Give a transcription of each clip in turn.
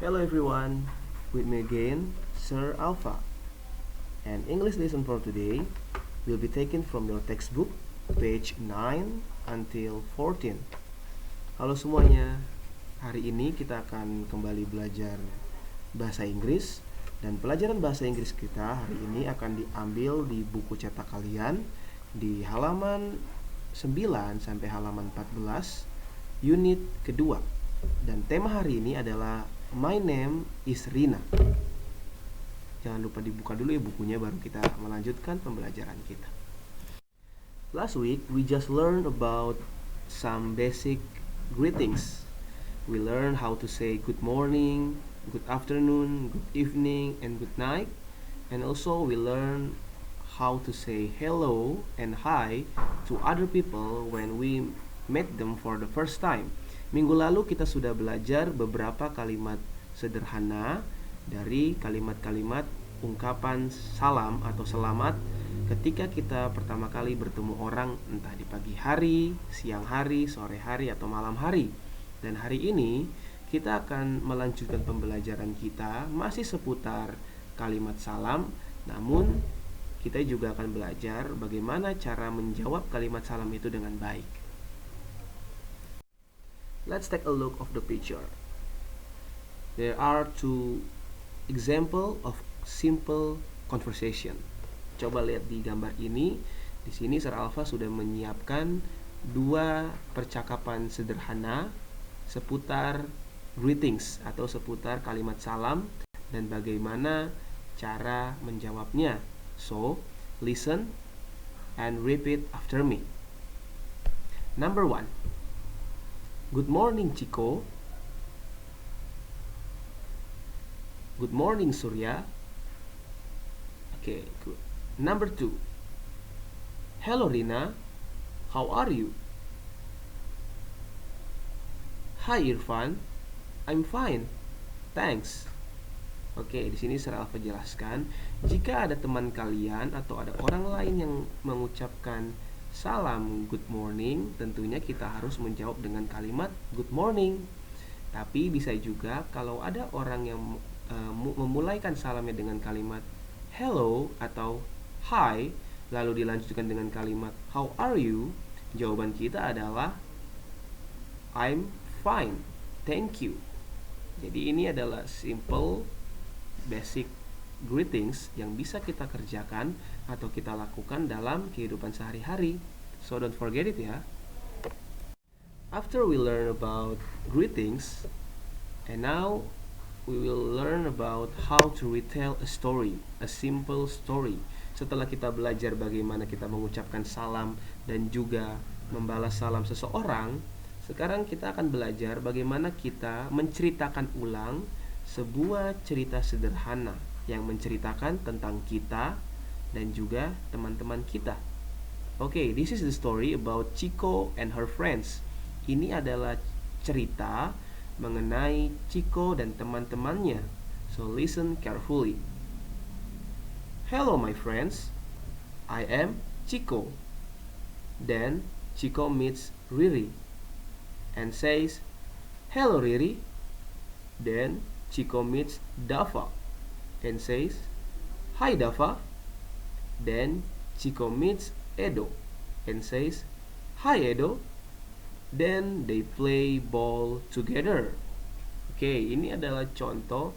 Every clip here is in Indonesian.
Hello everyone, with me again, Sir Alpha. And English lesson for today will be taken from your textbook, page 9 until 14. Halo semuanya, hari ini kita akan kembali belajar bahasa Inggris. Dan pelajaran bahasa Inggris kita hari ini akan diambil di buku cetak kalian di halaman 9 sampai halaman 14, unit kedua. Dan tema hari ini adalah My name is Rina. Jangan lupa dibuka dulu ya bukunya, baru kita melanjutkan pembelajaran kita. Last week we just learned about some basic greetings. We learned how to say good morning, good afternoon, good evening, and good night. And also we learned how to say hello and hi to other people when we met them for the first time. Minggu lalu kita sudah belajar beberapa kalimat sederhana dari kalimat-kalimat ungkapan salam atau selamat ketika kita pertama kali bertemu orang, entah di pagi hari, siang hari, sore hari, atau malam hari. Dan hari ini kita akan melanjutkan pembelajaran kita masih seputar kalimat salam, namun kita juga akan belajar bagaimana cara menjawab kalimat salam itu dengan baik. Let's take a look of the picture. There are two example of simple conversation. Coba lihat di gambar ini. Di sini Sir Alpha sudah menyiapkan dua percakapan sederhana seputar greetings atau seputar kalimat salam dan bagaimana cara menjawabnya. So, listen and repeat after me. Number 1. Good morning, Chico. Good morning, Surya. Okay, good. Number 2. Hello, Rina. How are you? Hi, Irfan. I'm fine. Thanks. Oke, di sini Sir Alpha jelaskan, jika ada teman kalian atau ada orang lain yang mengucapkan salam good morning, tentunya kita harus menjawab dengan kalimat good morning. Tapi bisa juga kalau ada orang yang memulaikan salamnya dengan kalimat hello atau hi, lalu dilanjutkan dengan kalimat how are you, jawaban kita adalah I'm fine, thank you. Jadi ini adalah simple basic greetings yang bisa kita kerjakan atau kita lakukan dalam kehidupan sehari-hari. So don't forget it ya. After we learn about greetings, and now we will learn about how to retell a story, a simple story. Setelah kita belajar bagaimana kita mengucapkan salam dan juga membalas salam seseorang, sekarang kita akan belajar bagaimana kita menceritakan ulang sebuah cerita sederhana yang menceritakan tentang kita dan juga teman-teman kita. Okay, this is the story about Chico and her friends. Ini adalah cerita mengenai Chico dan teman-temannya. So listen carefully. Hello my friends, I am Chico. Then Chico meets Riri and says, hello Riri. Then Chico meets Dava and says, hi Dava. Then Chico meets Edo and says, hi Edo. Then they play ball together. Oke, ini adalah contoh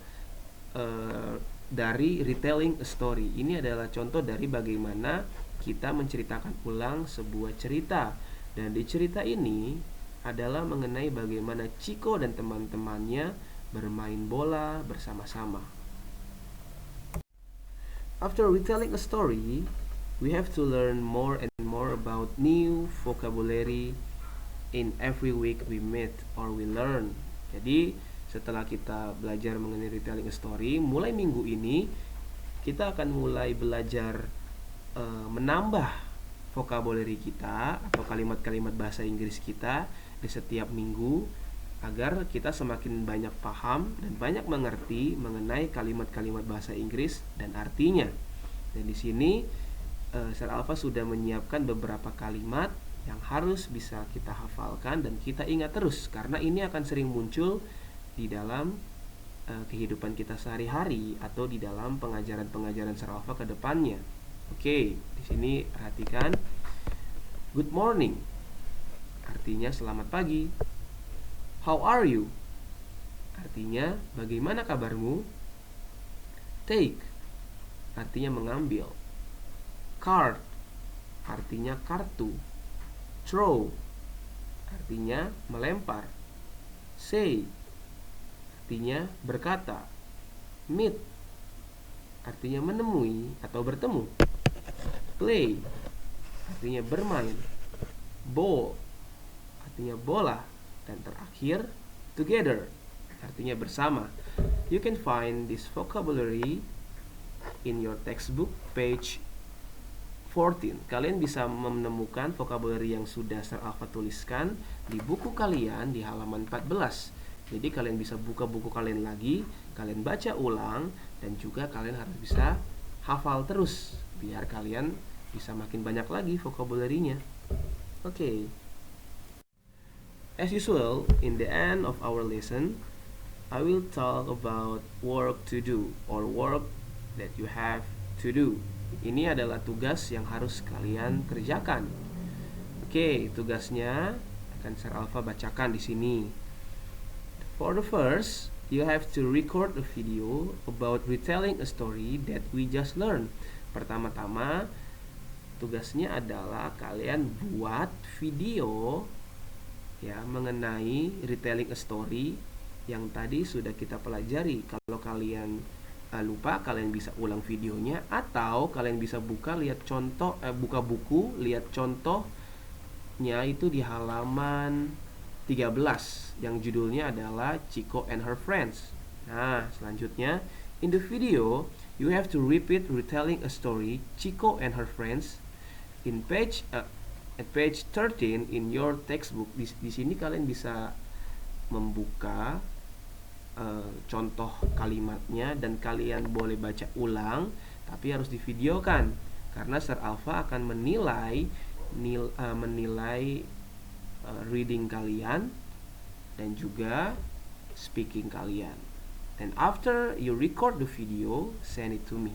dari retelling a story. Ini adalah contoh dari bagaimana kita menceritakan ulang sebuah cerita. Dan di cerita ini adalah mengenai bagaimana Chico dan teman-temannya bermain bola bersama-sama. After retelling a story, we have to learn more and more about new vocabulary in every week we meet or we learn. Jadi setelah kita belajar mengenai retelling a story, mulai minggu ini kita akan mulai belajar menambah vocabulary kita atau kalimat-kalimat bahasa Inggris kita di setiap minggu agar kita semakin banyak paham dan banyak mengerti mengenai kalimat-kalimat bahasa Inggris dan artinya. Dan di sini Sir Alpha sudah menyiapkan beberapa kalimat yang harus bisa kita hafalkan dan kita ingat terus, karena ini akan sering muncul di dalam kehidupan kita sehari-hari atau di dalam pengajaran-pengajaran Sir Alpha ke depannya. Oke, di sini perhatikan. Good morning artinya selamat pagi. How are you? Artinya bagaimana kabarmu? Take artinya mengambil. Card artinya kartu. Throw artinya melempar. Say artinya berkata. Meet artinya menemui atau bertemu. Play artinya bermain. Ball artinya bola. Dan terakhir, together artinya bersama. You can find this vocabulary in your textbook page 14. Kalian bisa menemukan vocabulary yang sudah Sir Alpha tuliskan di buku kalian di halaman 14. Jadi kalian bisa buka buku kalian lagi, kalian baca ulang, dan juga kalian harus bisa hafal terus biar kalian bisa makin banyak lagi vocabulary-nya. Oke. As usual, in the end of our lesson, I will talk about work to do or work that you have to do. Ini adalah tugas yang harus kalian kerjakan. Oke, tugasnya akan Sir Alpha bacakan di sini. For the first, you have to record a video about retelling a story that we just learned. Pertama-tama, tugasnya adalah kalian buat video ya mengenai retelling a story yang tadi sudah kita pelajari. Kalau kalian lupa, kalian bisa ulang videonya atau kalian bisa buka buka buku, lihat contohnya itu di halaman 13 yang judulnya adalah Chico and Her Friends. Nah, selanjutnya, in the video you have to repeat retelling a story Chico and Her Friends at page 13 in your textbook. Di sini kalian bisa membuka contoh kalimatnya dan kalian boleh baca ulang, tapi harus divideokan karena Sir Alpha akan menilai reading kalian dan juga speaking kalian. And after you record the video, send it to me.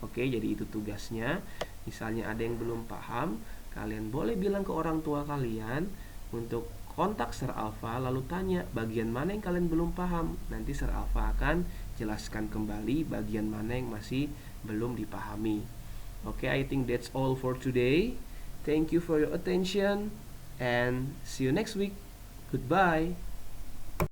Oke, jadi itu tugasnya. Misalnya ada yang belum paham, kalian boleh bilang ke orang tua kalian untuk kontak Sir Alpha lalu tanya bagian mana yang kalian belum paham. Nanti Sir Alpha akan jelaskan kembali bagian mana yang masih belum dipahami. Okay, I think that's all for today. Thank you for your attention and see you next week. Goodbye.